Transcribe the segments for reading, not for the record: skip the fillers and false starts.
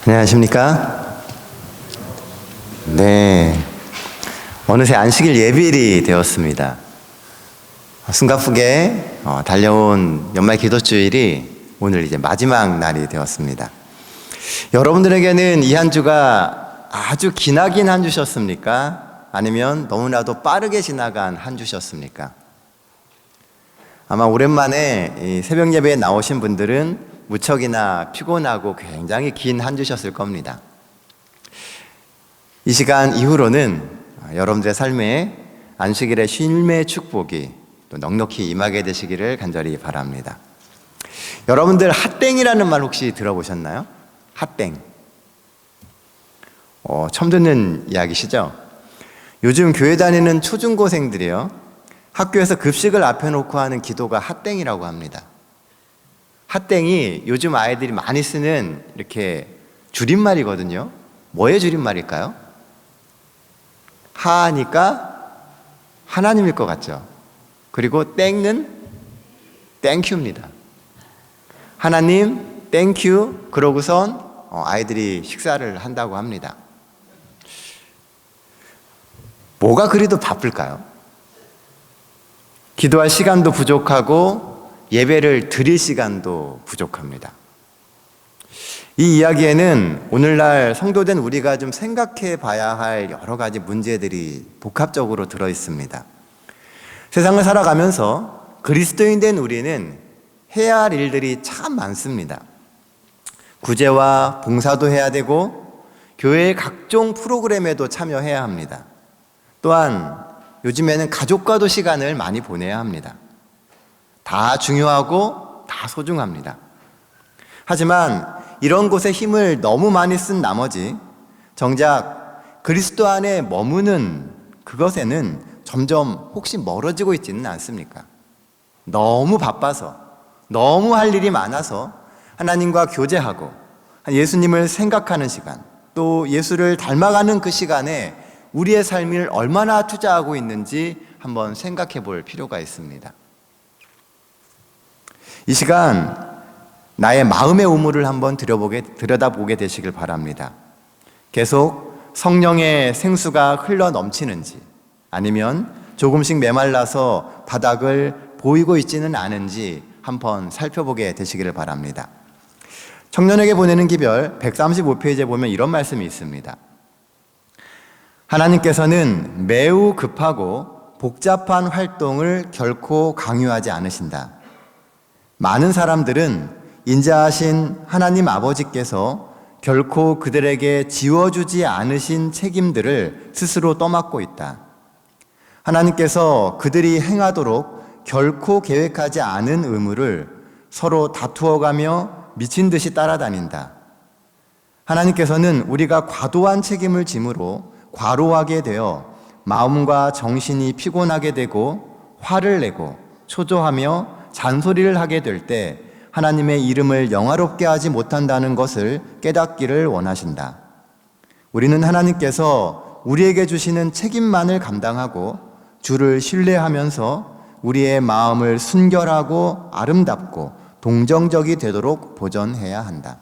안녕하십니까? 네, 어느새 안식일 예비일이 되었습니다. 숨가쁘게 달려온 연말 기도주일이 오늘 이제 마지막 날이 되었습니다. 여러분들에게는 이 한 주가 아주 기나긴 한 주셨습니까? 아니면 너무나도 빠르게 지나간 한 주셨습니까? 아마 오랜만에 이 새벽 예배에 나오신 분들은 무척이나 피곤하고 굉장히 긴 한 주셨을 겁니다. 이 시간 이후로는 여러분들의 삶에 안식일의 쉼의 축복이 또 넉넉히 임하게 되시기를 간절히 바랍니다. 여러분들 핫땡이라는 말 혹시 들어보셨나요? 핫땡. 처음 듣는 이야기시죠? 요즘 교회 다니는 초중고생들이요, 학교에서 급식을 앞에 놓고 하는 기도가 핫땡이라고 합니다. 핫땡이 요즘 아이들이 많이 쓰는 이렇게 줄임말이거든요. 뭐의 줄임말일까요? 하니까 하나님일 것 같죠. 그리고 땡은 땡큐입니다. 하나님 땡큐, 그러고선 아이들이 식사를 한다고 합니다. 뭐가 그리도 바쁠까요? 기도할 시간도 부족하고 예배를 드릴 시간도 부족합니다. 이 이야기에는 오늘날 성도된 우리가 좀 생각해 봐야 할 여러 가지 문제들이 복합적으로 들어 있습니다. 세상을 살아가면서 그리스도인 된 우리는 해야 할 일들이 참 많습니다. 구제와 봉사도 해야 되고 교회의 각종 프로그램에도 참여해야 합니다. 또한 요즘에는 가족과도 시간을 많이 보내야 합니다. 다 중요하고 다 소중합니다. 하지만 이런 곳에 힘을 너무 많이 쓴 나머지 정작 그리스도 안에 머무는 그것에는 점점 혹시 멀어지고 있지는 않습니까? 너무 바빠서, 너무 할 일이 많아서 하나님과 교제하고 예수님을 생각하는 시간, 또 예수를 닮아가는 그 시간에 우리의 삶을 얼마나 투자하고 있는지 한번 생각해 볼 필요가 있습니다. 이 시간 나의 마음의 우물을 한번 들여다보게 되시길 바랍니다. 계속 성령의 생수가 흘러 넘치는지, 아니면 조금씩 메말라서 바닥을 보이고 있지는 않은지 한번 살펴보게 되시기를 바랍니다. 청년에게 보내는 기별 135페이지에 보면 이런 말씀이 있습니다. 하나님께서는 매우 급하고 복잡한 활동을 결코 강요하지 않으신다. 많은 사람들은 인자하신 하나님 아버지께서 결코 그들에게 지워주지 않으신 책임들을 스스로 떠맡고 있다. 하나님께서 그들이 행하도록 결코 계획하지 않은 의무를 서로 다투어가며 미친 듯이 따라다닌다. 하나님께서는 우리가 과도한 책임을 짐으로 과로하게 되어 마음과 정신이 피곤하게 되고 화를 내고 초조하며 잔소리를 하게 될 때 하나님의 이름을 영화롭게 하지 못한다는 것을 깨닫기를 원하신다. 우리는 하나님께서 우리에게 주시는 책임만을 감당하고 주를 신뢰하면서 우리의 마음을 순결하고 아름답고 동정적이 되도록 보존해야 한다.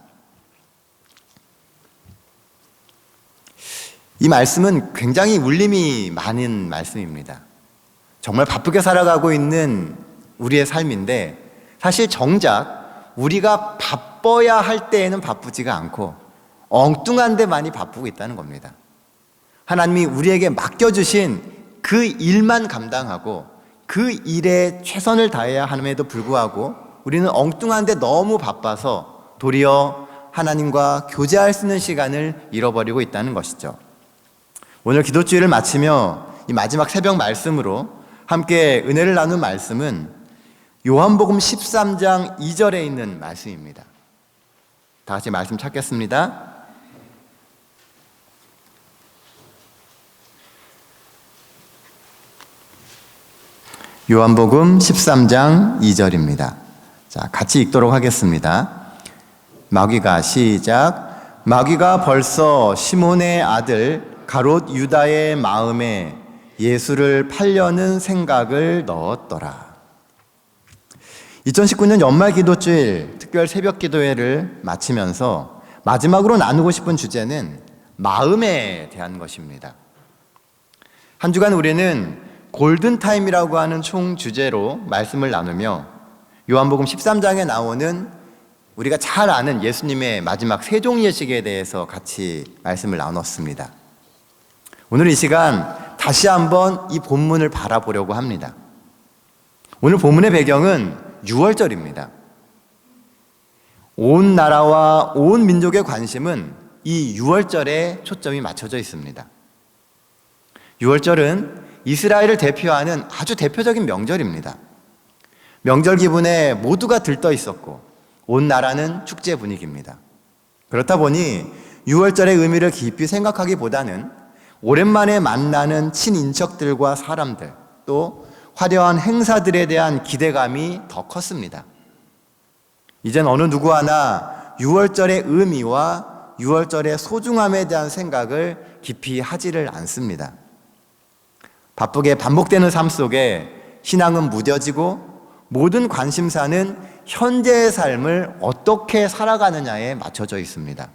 이 말씀은 굉장히 울림이 많은 말씀입니다. 정말 바쁘게 살아가고 있는 우리의 삶인데, 사실 정작 우리가 바빠야 할 때에는 바쁘지가 않고 엉뚱한 데 많이 바쁘고 있다는 겁니다. 하나님이 우리에게 맡겨주신 그 일만 감당하고 그 일에 최선을 다해야 함에도 불구하고 우리는 엉뚱한 데 너무 바빠서 도리어 하나님과 교제할 수 있는 시간을 잃어버리고 있다는 것이죠. 오늘 기도주일을 마치며 이 마지막 새벽 말씀으로 함께 은혜를 나눈 말씀은 요한복음 13장 2절에 있는 말씀입니다. 다 같이 말씀 찾겠습니다. 요한복음 13장 2절입니다. 자, 같이 읽도록 하겠습니다. 마귀가 시작. 마귀가 벌써 시몬의 아들 가롯 유다의 마음에 예수를 팔려는 생각을 넣었더라. 2019년 연말 기도주일 특별 새벽 기도회를 마치면서 마지막으로 나누고 싶은 주제는 마음에 대한 것입니다. 한 주간 우리는 골든타임이라고 하는 총 주제로 말씀을 나누며 요한복음 13장에 나오는 우리가 잘 아는 예수님의 마지막 세종 예식에 대해서 같이 말씀을 나눴습니다. 오늘 이 시간 다시 한번 이 본문을 바라보려고 합니다. 오늘 본문의 배경은 유월절입니다. 온 나라와 온 민족의 관심은 이 유월절에 초점이 맞춰져 있습니다. 유월절은 이스라엘을 대표하는 아주 대표적인 명절입니다. 명절 기분에 모두가 들떠 있었고 온 나라는 축제 분위기입니다. 그렇다 보니 유월절의 의미를 깊이 생각하기보다는 오랜만에 만나는 친인척들과 사람들, 또 화려한 행사들에 대한 기대감이 더 컸습니다. 이젠 어느 누구 하나 유월절의 의미와 유월절의 소중함에 대한 생각을 깊이 하지를 않습니다. 바쁘게 반복되는 삶 속에 신앙은 무뎌지고 모든 관심사는 현재의 삶을 어떻게 살아가느냐에 맞춰져 있습니다.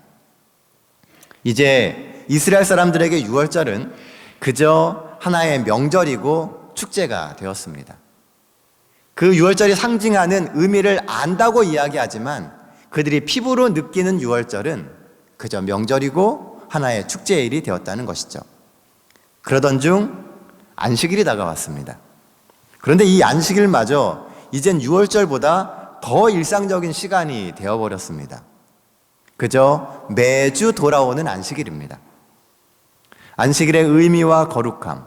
이제 이스라엘 사람들에게 유월절은 그저 하나의 명절이고 축제가 되었습니다. 그 유월절이 상징하는 의미를 안다고 이야기하지만 그들이 피부로 느끼는 유월절은 그저 명절이고 하나의 축제일이 되었다는 것이죠. 그러던 중 안식일이 다가왔습니다. 그런데 이 안식일마저 이젠 유월절보다 더 일상적인 시간이 되어버렸습니다. 그저 매주 돌아오는 안식일입니다. 안식일의 의미와 거룩함,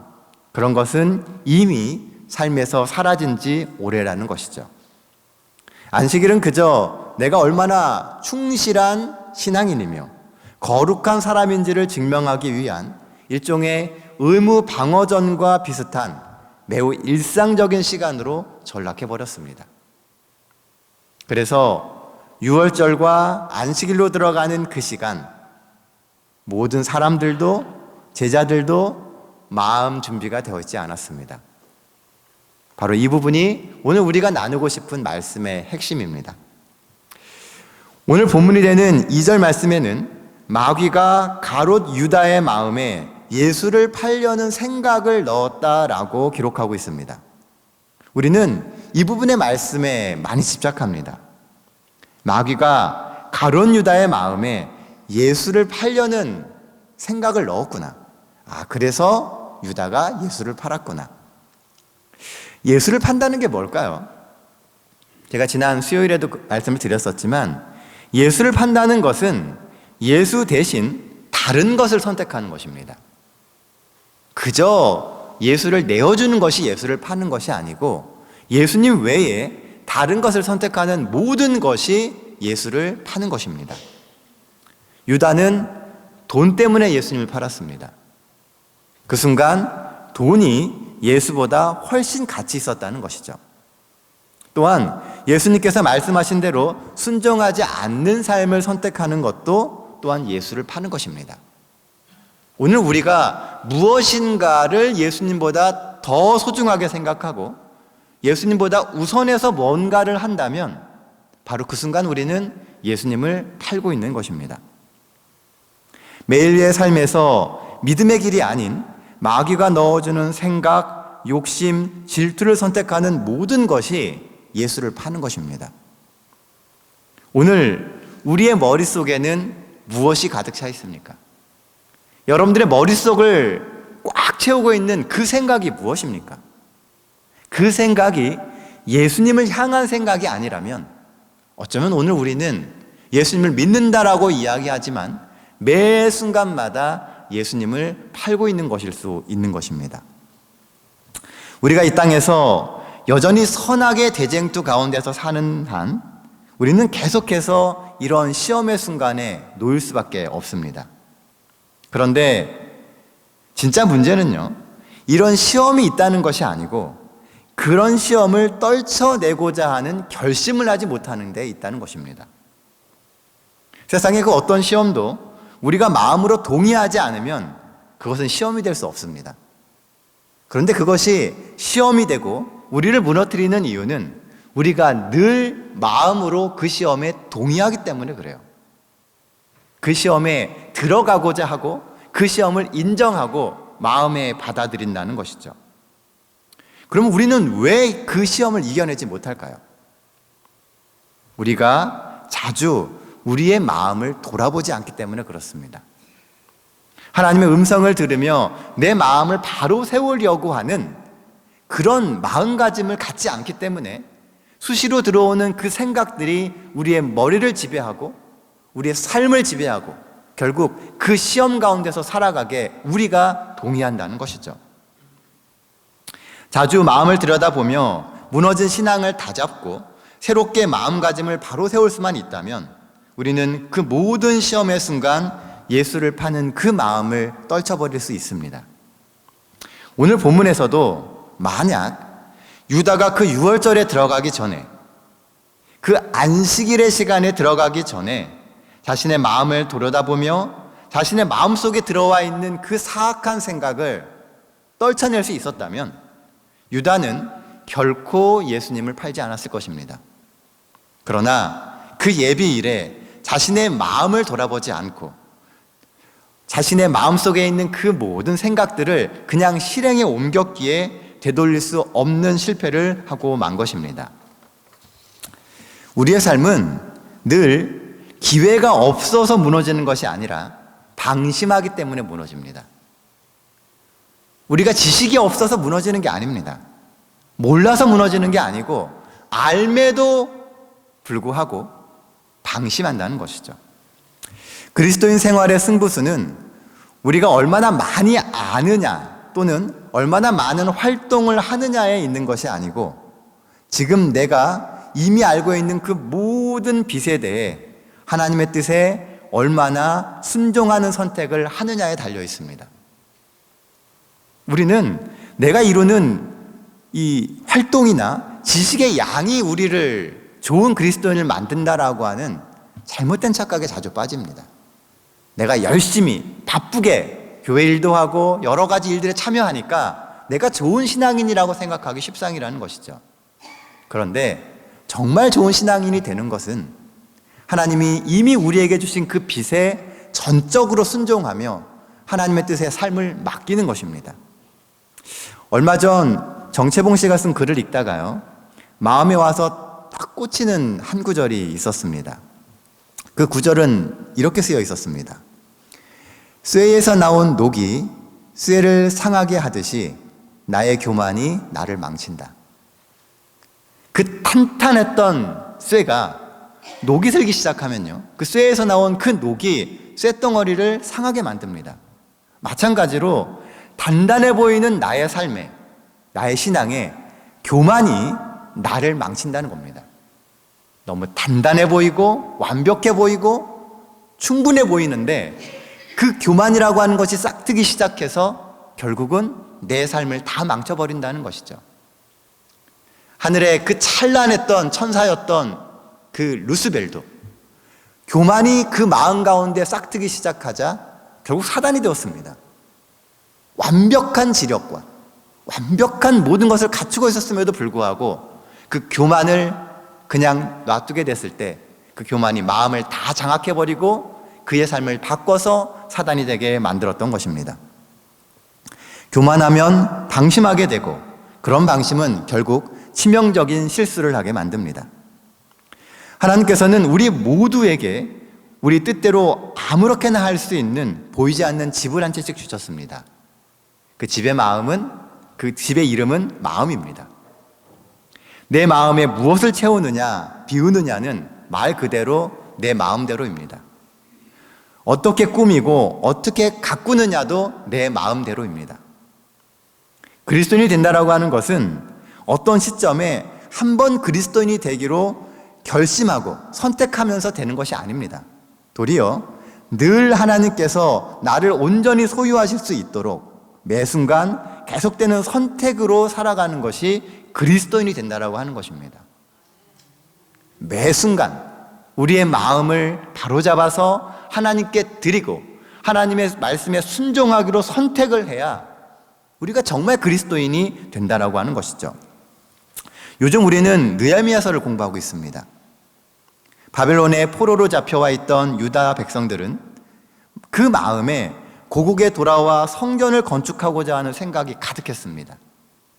그런 것은 이미 삶에서 사라진 지 오래라는 것이죠. 안식일은 그저 내가 얼마나 충실한 신앙인이며 거룩한 사람인지를 증명하기 위한 일종의 의무 방어전과 비슷한 매우 일상적인 시간으로 전락해버렸습니다. 그래서 유월절과 안식일로 들어가는 그 시간, 모든 사람들도 제자들도 마음 준비가 되어 있지 않았습니다. 바로 이 부분이 오늘 우리가 나누고 싶은 말씀의 핵심입니다. 오늘 본문이 되는 2절 말씀에는 마귀가 가롯 유다의 마음에 예수를 팔려는 생각을 넣었다라고 기록하고 있습니다. 우리는 이 부분의 말씀에 많이 집착합니다. 마귀가 가롯 유다의 마음에 예수를 팔려는 생각을 넣었구나. 그래서 유다가 예수를 팔았구나. 예수를 판다는 게 뭘까요? 제가 지난 수요일에도 말씀을 드렸었지만 예수를 판다는 것은 예수 대신 다른 것을 선택하는 것입니다. 그저 예수를 내어주는 것이 예수를 파는 것이 아니고 예수님 외에 다른 것을 선택하는 모든 것이 예수를 파는 것입니다. 유다는 돈 때문에 예수님을 팔았습니다. 그 순간 돈이 예수보다 훨씬 가치 있었다는 것이죠. 또한 예수님께서 말씀하신 대로 순종하지 않는 삶을 선택하는 것도 또한 예수를 파는 것입니다. 오늘 우리가 무엇인가를 예수님보다 더 소중하게 생각하고 예수님보다 우선해서 뭔가를 한다면 바로 그 순간 우리는 예수님을 팔고 있는 것입니다. 매일의 삶에서 믿음의 길이 아닌 마귀가 넣어주는 생각, 욕심, 질투를 선택하는 모든 것이 예수를 파는 것입니다. 오늘 우리의 머릿속에는 무엇이 가득 차 있습니까? 여러분들의 머릿속을 꽉 채우고 있는 그 생각이 무엇입니까? 그 생각이 예수님을 향한 생각이 아니라면 어쩌면 오늘 우리는 예수님을 믿는다라고 이야기하지만 매 순간마다 예수님을 팔고 있는 것일 수 있는 것입니다. 우리가 이 땅에서 여전히 선악의 대쟁투 가운데서 사는 한 우리는 계속해서 이런 시험의 순간에 놓일 수밖에 없습니다. 그런데 진짜 문제는요, 이런 시험이 있다는 것이 아니고 그런 시험을 떨쳐내고자 하는 결심을 하지 못하는 데 있다는 것입니다. 세상의 그 어떤 시험도 우리가 마음으로 동의하지 않으면 그것은 시험이 될 수 없습니다. 그런데 그것이 시험이 되고 우리를 무너뜨리는 이유는 우리가 늘 마음으로 그 시험에 동의하기 때문에 그래요. 그 시험에 들어가고자 하고 그 시험을 인정하고 마음에 받아들인다는 것이죠. 그럼 우리는 왜 그 시험을 이겨내지 못할까요? 우리가 자주 우리의 마음을 돌아보지 않기 때문에 그렇습니다. 하나님의 음성을 들으며 내 마음을 바로 세우려고 하는 그런 마음가짐을 갖지 않기 때문에 수시로 들어오는 그 생각들이 우리의 머리를 지배하고 우리의 삶을 지배하고 결국 그 시험 가운데서 살아가게 우리가 동의한다는 것이죠. 자주 마음을 들여다보며 무너진 신앙을 다잡고 새롭게 마음가짐을 바로 세울 수만 있다면 우리는 그 모든 시험의 순간 예수를 파는 그 마음을 떨쳐버릴 수 있습니다. 오늘 본문에서도 만약 유다가 그 유월절에 들어가기 전에 그 안식일의 시간에 들어가기 전에 자신의 마음을 들여다보며 자신의 마음속에 들어와 있는 그 사악한 생각을 떨쳐낼 수 있었다면 유다는 결코 예수님을 팔지 않았을 것입니다. 그러나 그 예비일에 자신의 마음을 돌아보지 않고 자신의 마음속에 있는 그 모든 생각들을 그냥 실행에 옮겼기에 되돌릴 수 없는 실패를 하고 만 것입니다. 우리의 삶은 늘 기회가 없어서 무너지는 것이 아니라 방심하기 때문에 무너집니다. 우리가 지식이 없어서 무너지는 게 아닙니다. 몰라서 무너지는 게 아니고 알매도 불구하고 방심한다는 것이죠. 그리스도인 생활의 승부수는 우리가 얼마나 많이 아느냐 또는 얼마나 많은 활동을 하느냐에 있는 것이 아니고 지금 내가 이미 알고 있는 그 모든 빛에 대해 하나님의 뜻에 얼마나 순종하는 선택을 하느냐에 달려 있습니다. 우리는 내가 이루는 이 활동이나 지식의 양이 우리를 좋은 그리스도인을 만든다라고 하는 잘못된 착각에 자주 빠집니다. 내가 열심히 바쁘게 교회 일도 하고 여러 가지 일들에 참여하니까 내가 좋은 신앙인이라고 생각하기 십상이라는 것이죠. 그런데 정말 좋은 신앙인이 되는 것은 하나님이 이미 우리에게 주신 그 빛에 전적으로 순종하며 하나님의 뜻에 삶을 맡기는 것입니다. 얼마 전 정채봉 씨가 쓴 글을 읽다가요, 마음에 와서 딱 꽂히는 한 구절이 있었습니다. 그 구절은 이렇게 쓰여 있었습니다. 쇠에서 나온 녹이 쇠를 상하게 하듯이 나의 교만이 나를 망친다. 그 탄탄했던 쇠가 녹이 슬기 시작하면요, 그 쇠에서 나온 그 녹이 쇠덩어리를 상하게 만듭니다. 마찬가지로 단단해 보이는 나의 삶에, 나의 신앙에 교만이 나를 망친다는 겁니다. 너무 단단해 보이고 완벽해 보이고 충분해 보이는데 그 교만이라고 하는 것이 싹트기 시작해서 결국은 내 삶을 다 망쳐버린다는 것이죠. 하늘에 그 찬란했던 천사였던 그 루스벨도 교만이 그 마음 가운데 싹트기 시작하자 결국 사단이 되었습니다. 완벽한 지력과 완벽한 모든 것을 갖추고 있었음에도 불구하고 그 교만을 그냥 놔두게 됐을 때 그 교만이 마음을 다 장악해버리고 그의 삶을 바꿔서 사단이 되게 만들었던 것입니다. 교만하면 방심하게 되고 그런 방심은 결국 치명적인 실수를 하게 만듭니다. 하나님께서는 우리 모두에게 우리 뜻대로 아무렇게나 할 수 있는 보이지 않는 집을 한 채씩 주셨습니다. 그 집의 마음은, 그 집의 이름은 마음입니다. 내 마음에 무엇을 채우느냐, 비우느냐는 말 그대로 내 마음대로입니다. 어떻게 꾸미고 어떻게 가꾸느냐도 내 마음대로입니다. 그리스도인이 된다라고 하는 것은 어떤 시점에 한번 그리스도인이 되기로 결심하고 선택하면서 되는 것이 아닙니다. 도리어 늘 하나님께서 나를 온전히 소유하실 수 있도록 매 순간 계속되는 선택으로 살아가는 것이 그리스도인이 된다라고 하는 것입니다. 매 순간 우리의 마음을 바로잡아서 하나님께 드리고 하나님의 말씀에 순종하기로 선택을 해야 우리가 정말 그리스도인이 된다라고 하는 것이죠. 요즘 우리는 느헤미야서를 공부하고 있습니다. 바벨론의 포로로 잡혀와 있던 유다 백성들은 그 마음에 고국에 돌아와 성전을 건축하고자 하는 생각이 가득했습니다.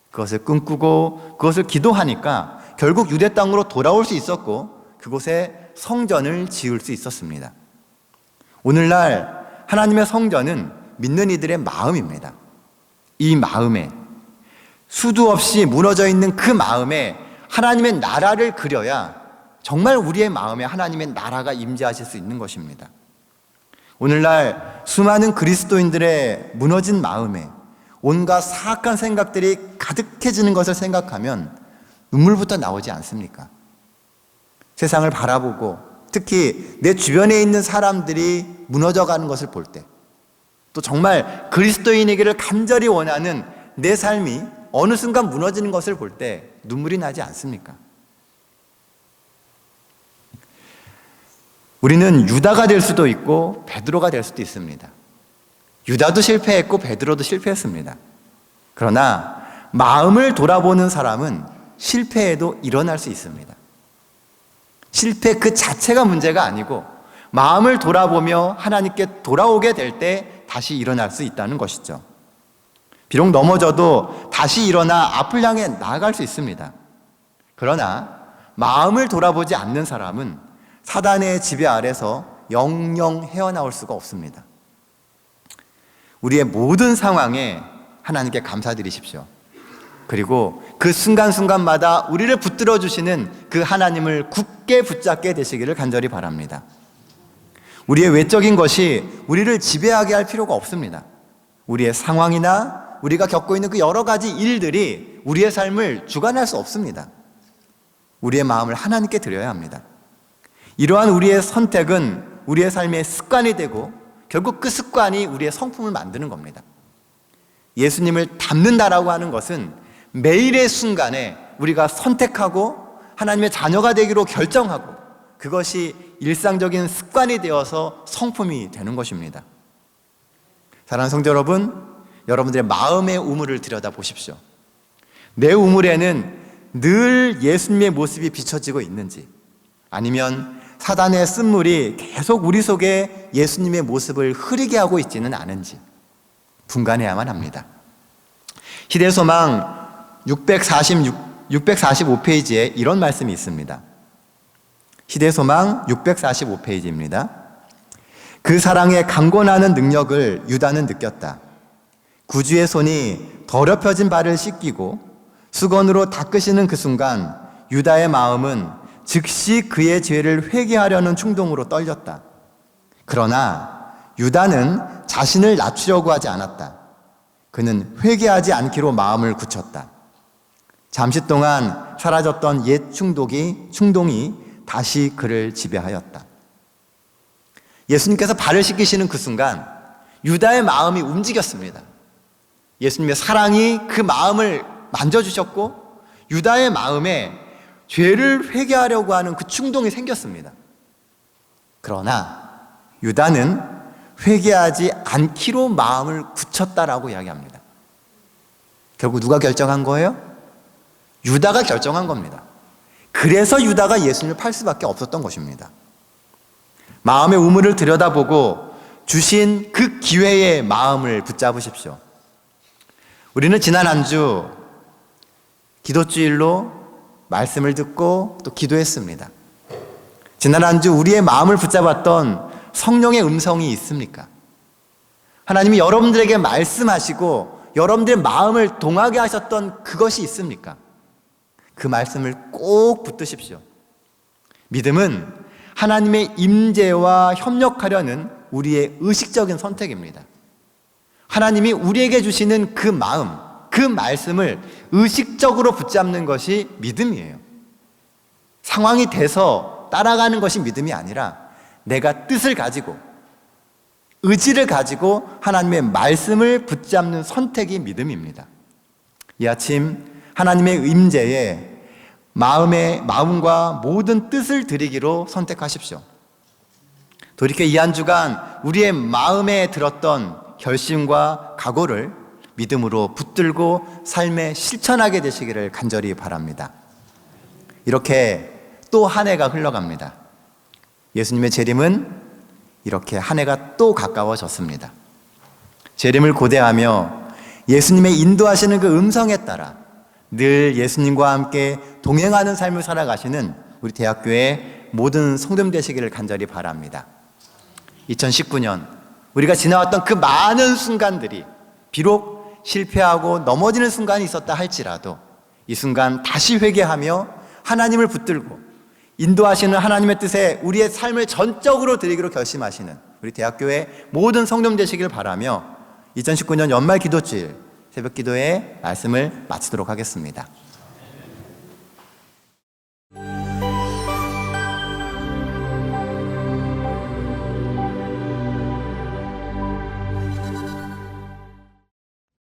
그것을 꿈꾸고 그것을 기도하니까 결국 유대 땅으로 돌아올 수 있었고 그곳에 성전을 지을 수 있었습니다. 오늘날 하나님의 성전은 믿는 이들의 마음입니다. 이 마음에, 수도 없이 무너져 있는 그 마음에 하나님의 나라를 그려야 정말 우리의 마음에 하나님의 나라가 임재하실 수 있는 것입니다. 오늘날 수많은 그리스도인들의 무너진 마음에 온갖 사악한 생각들이 가득해지는 것을 생각하면 눈물부터 나오지 않습니까? 세상을 바라보고 특히 내 주변에 있는 사람들이 무너져가는 것을 볼 때, 또 정말 그리스도인이기를 간절히 원하는 내 삶이 어느 순간 무너지는 것을 볼 때 눈물이 나지 않습니까? 우리는 유다가 될 수도 있고 베드로가 될 수도 있습니다. 유다도 실패했고 베드로도 실패했습니다. 그러나 마음을 돌아보는 사람은 실패에도 일어날 수 있습니다. 실패 그 자체가 문제가 아니고 마음을 돌아보며 하나님께 돌아오게 될 때 다시 일어날 수 있다는 것이죠. 비록 넘어져도 다시 일어나 앞을 향해 나아갈 수 있습니다. 그러나 마음을 돌아보지 않는 사람은 사단의 지배 아래서 영영 헤어나올 수가 없습니다. 우리의 모든 상황에 하나님께 감사드리십시오. 그리고 그 순간순간마다 우리를 붙들어 주시는 그 하나님을 굳게 붙잡게 되시기를 간절히 바랍니다. 우리의 외적인 것이 우리를 지배하게 할 필요가 없습니다. 우리의 상황이나 우리가 겪고 있는 그 여러 가지 일들이 우리의 삶을 주관할 수 없습니다. 우리의 마음을 하나님께 드려야 합니다. 이러한 우리의 선택은 우리의 삶의 습관이 되고 결국 그 습관이 우리의 성품을 만드는 겁니다. 예수님을 닮는다라고 하는 것은 매일의 순간에 우리가 선택하고 하나님의 자녀가 되기로 결정하고 그것이 일상적인 습관이 되어서 성품이 되는 것입니다. 사랑하는 성도 여러분, 여러분들의 마음의 우물을 들여다보십시오. 내 우물에는 늘 예수님의 모습이 비춰지고 있는지, 아니면 사단의 쓴물이 계속 우리 속에 예수님의 모습을 흐리게 하고 있지는 않은지 분간해야만 합니다. 희대소망 645페이지에 이런 말씀이 있습니다. 희대소망 645페이지입니다. 그 사랑의 강권하는 능력을 유다는 느꼈다. 구주의 손이 더럽혀진 발을 씻기고 수건으로 닦으시는 그 순간 유다의 마음은 즉시 그의 죄를 회개하려는 충동으로 떨렸다. 그러나 유다는 자신을 낮추려고 하지 않았다. 그는 회개하지 않기로 마음을 굳혔다. 잠시 동안 사라졌던 옛 충동이 다시 그를 지배하였다. 예수님께서 발을 씻기시는 그 순간 유다의 마음이 움직였습니다. 예수님의 사랑이 그 마음을 만져주셨고 유다의 마음에 죄를 회개하려고 하는 그 충동이 생겼습니다. 그러나 유다는 회개하지 않기로 마음을 굳혔다라고 이야기합니다. 결국 누가 결정한 거예요? 유다가 결정한 겁니다. 그래서 유다가 예수님을 팔 수밖에 없었던 것입니다. 마음의 우물을 들여다보고 주신 그 기회의 마음을 붙잡으십시오. 우리는 지난 한 주 기도주일로 말씀을 듣고 또 기도했습니다. 지난 한 주 우리의 마음을 붙잡았던 성령의 음성이 있습니까? 하나님이 여러분들에게 말씀하시고 여러분들의 마음을 동하게 하셨던 그것이 있습니까? 그 말씀을 꼭 붙드십시오. 믿음은 하나님의 임재와 협력하려는 우리의 의식적인 선택입니다. 하나님이 우리에게 주시는 그 마음, 그 말씀을 의식적으로 붙잡는 것이 믿음이에요. 상황이 돼서 따라가는 것이 믿음이 아니라 내가 뜻을 가지고 의지를 가지고 하나님의 말씀을 붙잡는 선택이 믿음입니다. 이 아침 하나님의 임재에 마음과 모든 뜻을 드리기로 선택하십시오. 돌이켜 이 한 주간 우리의 마음에 들었던 결심과 각오를 믿음으로 붙들고 삶에 실천하게 되시기를 간절히 바랍니다. 이렇게 또 한 해가 흘러갑니다. 예수님의 재림은 이렇게 한 해가 또 가까워졌습니다. 재림을 고대하며 예수님의 인도하시는 그 음성에 따라 늘 예수님과 함께 동행하는 삶을 살아가시는 우리 대학교의 모든 성도님 되시기를 간절히 바랍니다. 2019년 우리가 지나왔던 그 많은 순간들이 비록 실패하고 넘어지는 순간이 있었다 할지라도 이 순간 다시 회개하며 하나님을 붙들고 인도하시는 하나님의 뜻에 우리의 삶을 전적으로 드리기로 결심하시는 우리 대학교의 모든 성도님 되시길 바라며 2019년 연말 기도주일 새벽 기도의 말씀을 마치도록 하겠습니다.